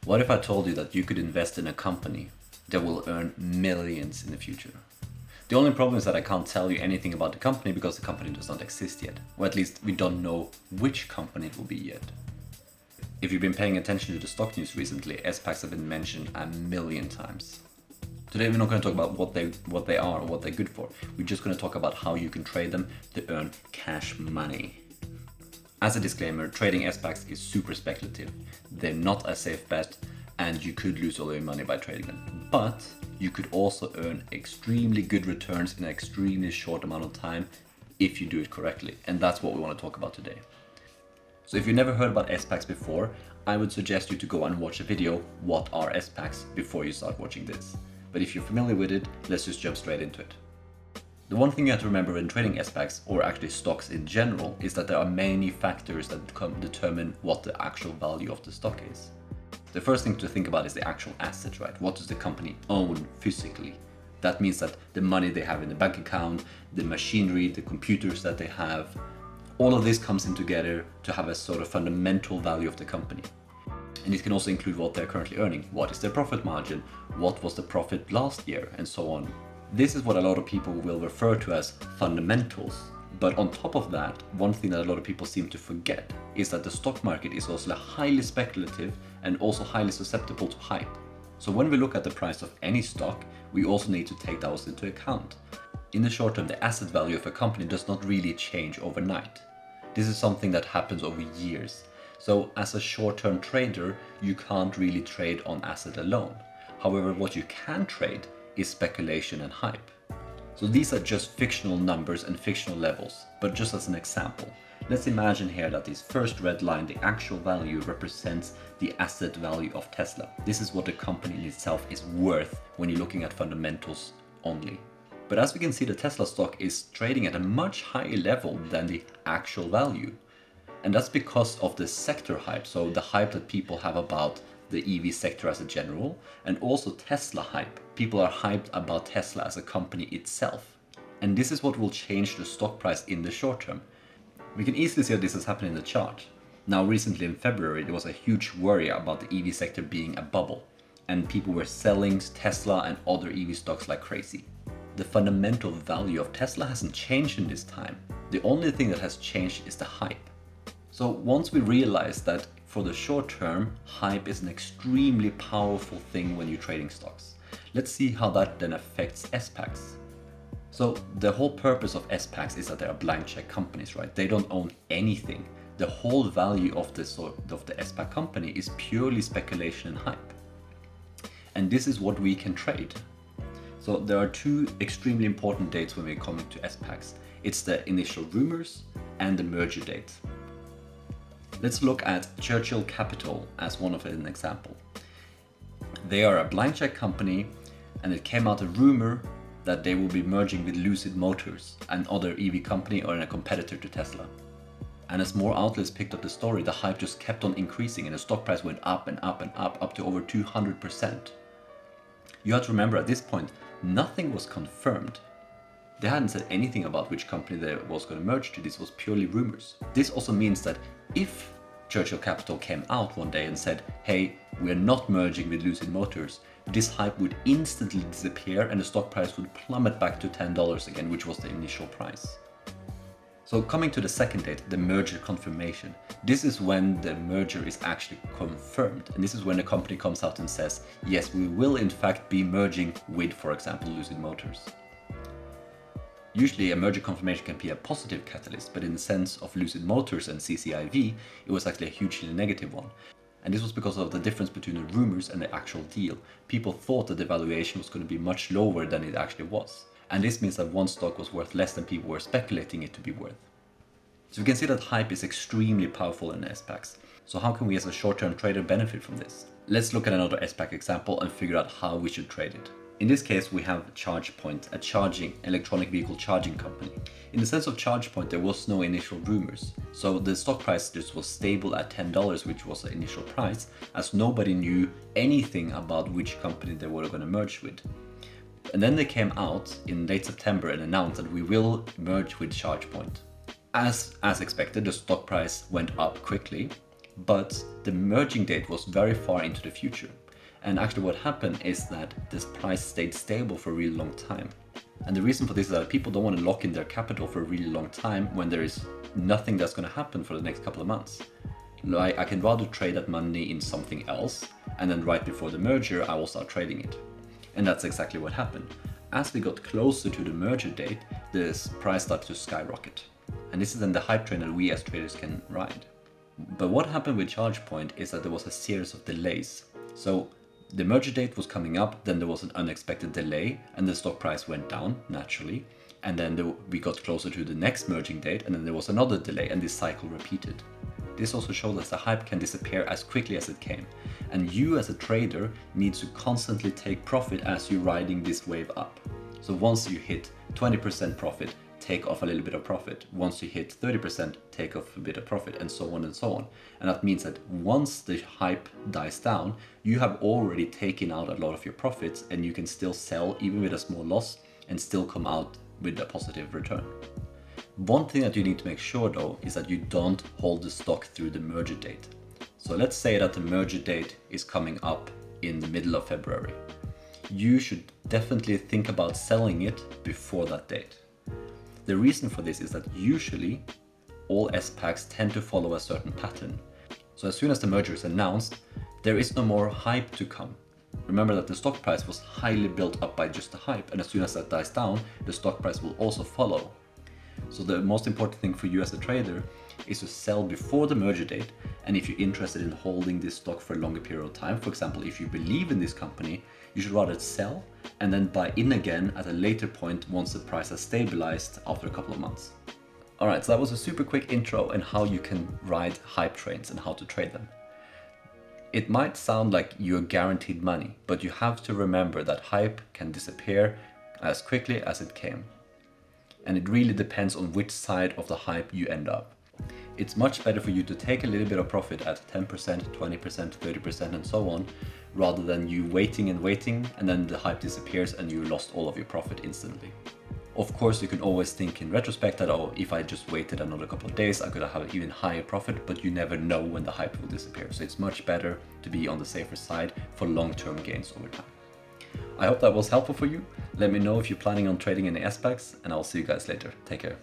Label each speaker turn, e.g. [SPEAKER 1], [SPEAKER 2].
[SPEAKER 1] What if I told you that you could invest in a company that will earn millions in the future? The only problem is that I can't tell you anything about the company because the company does not exist yet. Or at least we don't know which company it will be yet. If you've been paying attention to the stock news recently, SPACs have been mentioned a million times. Today we're not going to talk about what they are or what they're good for. We're just going to talk about how you can trade them to earn cash money. As a disclaimer, trading SPACs is super speculative. They're not a safe bet and you could lose all your money by trading them. But you could also earn extremely good returns in an extremely short amount of time if you do it correctly. And that's what we want to talk about today. So if you've never heard about SPACs before, I would suggest you to go and watch a video, what are SPACs, before you start watching this. But if you're familiar with it, let's just jump straight into it. The one thing you have to remember when trading SPACs, or actually stocks in general, is that there are many factors that determine what the actual value of the stock is. The first thing to think about is the actual asset, right? What does the company own physically? That means that the money they have in the bank account, the machinery, the computers that they have, all of this comes in together to have a sort of fundamental value of the company. And it can also include what they're currently earning. What is their profit margin? What was the profit last year? And so on. This is what a lot of people will refer to as fundamentals. But on top of that, one thing that a lot of people seem to forget is that the stock market is also highly speculative and also highly susceptible to hype. So when we look at the price of any stock, we also need to take those into account. In the short term, the asset value of a company does not really change overnight. This is something that happens over years. So as a short-term trader, you can't really trade on asset alone. However, what you can trade is speculation and hype. So these are just fictional numbers and fictional levels, but just as an example, let's imagine here that this first red line, the actual value, represents the asset value of Tesla. This is what the company in itself is worth when you're looking at fundamentals only. But as we can see, the Tesla stock is trading at a much higher level than the actual value. And that's because of the sector hype, so the hype that people have about the EV sector as a general, and also Tesla hype. People are hyped about Tesla as a company itself. And this is what will change the stock price in the short term. We can easily see that this has happened in the chart. Now recently in February, there was a huge worry about the EV sector being a bubble, and people were selling Tesla and other EV stocks like crazy. The fundamental value of Tesla hasn't changed in this time. The only thing that has changed is the hype. So once we realize that for the short term, hype is an extremely powerful thing when you're trading stocks, let's see how that then affects SPACs. So the whole purpose of SPACs is that they are blank check companies, right? They don't own anything. The whole value of the SPAC company is purely speculation and hype. And this is what we can trade. So there are two extremely important dates when we're coming to SPACs. It's the initial rumors and the merger date. Let's look at Churchill Capital as one of an example. They are a blank check company, and it came out a rumor that they will be merging with Lucid Motors, another EV company or a competitor to Tesla. And as more outlets picked up the story, the hype just kept on increasing and the stock price went up and up and up to over 200%. You have to remember, at this point, nothing was confirmed. They hadn't said anything about which company they was going to merge to. This was purely rumors. This also means that if Churchill Capital came out one day and said, hey, we're not merging with Lucid Motors, this hype would instantly disappear and the stock price would plummet back to $10 again, which was the initial price. So coming to the second date, the merger confirmation. This is when the merger is actually confirmed. And this is when the company comes out and says, yes, we will in fact be merging with, for example, Lucid Motors. Usually a merger confirmation can be a positive catalyst, but in the sense of Lucid Motors and CCIV, it was actually a hugely negative one. And this was because of the difference between the rumors and the actual deal. People thought that the valuation was going to be much lower than it actually was. And this means that one stock was worth less than people were speculating it to be worth. So we can see that hype is extremely powerful in SPACs. So how can we as a short-term trader benefit from this? Let's look at another SPAC example and figure out how we should trade it. In this case, we have ChargePoint, a electronic vehicle charging company. In the sense of ChargePoint, there was no initial rumors. So the stock price just was stable at $10, which was the initial price, as nobody knew anything about which company they were going to merge with. And then they came out in late September and announced that we will merge with ChargePoint. As expected, the stock price went up quickly, but the merging date was very far into the future. And actually what happened is that this price stayed stable for a really long time. And the reason for this is that people don't want to lock in their capital for a really long time when there is nothing that's going to happen for the next couple of months. Like, I can rather trade that money in something else, and then right before the merger I will start trading it. And that's exactly what happened. As we got closer to the merger date, this price started to skyrocket. And this is then the hype train that we as traders can ride. But what happened with ChargePoint is that there was a series of delays. So the merger date was coming up, then there was an unexpected delay, and the stock price went down naturally. And then we got closer to the next merging date, and then there was another delay, and this cycle repeated. This also shows us the hype can disappear as quickly as it came. And you as a trader need to constantly take profit as you're riding this wave up. So once you hit 20% profit, take off a little bit of profit. Once you hit 30%, take off a bit of profit, and so on and so on. And that means that once the hype dies down, you have already taken out a lot of your profits, and you can still sell even with a small loss and still come out with a positive return. One thing that you need to make sure though is that you don't hold the stock through the merger date. So let's say that the merger date is coming up in the middle of February. You should definitely think about selling it before that date. The reason for this is that usually all SPACs tend to follow a certain pattern. So as soon as the merger is announced, there is no more hype to come. Remember that the stock price was highly built up by just the hype, and as soon as that dies down, the stock price will also follow. So the most important thing for you as a trader is to sell before the merger date, and if you're interested in holding this stock for a longer period of time, for example, if you believe in this company, you should rather sell and then buy in again at a later point once the price has stabilized after a couple of months. Alright, so that was a super quick intro on how you can ride hype trains and how to trade them. It might sound like you're guaranteed money, but you have to remember that hype can disappear as quickly as it came. And it really depends on which side of the hype you end up. It's much better for you to take a little bit of profit at 10%, 20%, 30% and so on, rather than you waiting and then the hype disappears and you lost all of your profit instantly. Of course, you can always think in retrospect that, oh, if I just waited another couple of days, I could have an even higher profit, but you never know when the hype will disappear. So it's much better to be on the safer side for long-term gains over time. I hope that was helpful for you. Let me know if you're planning on trading any SPACs, and I'll see you guys later. Take care.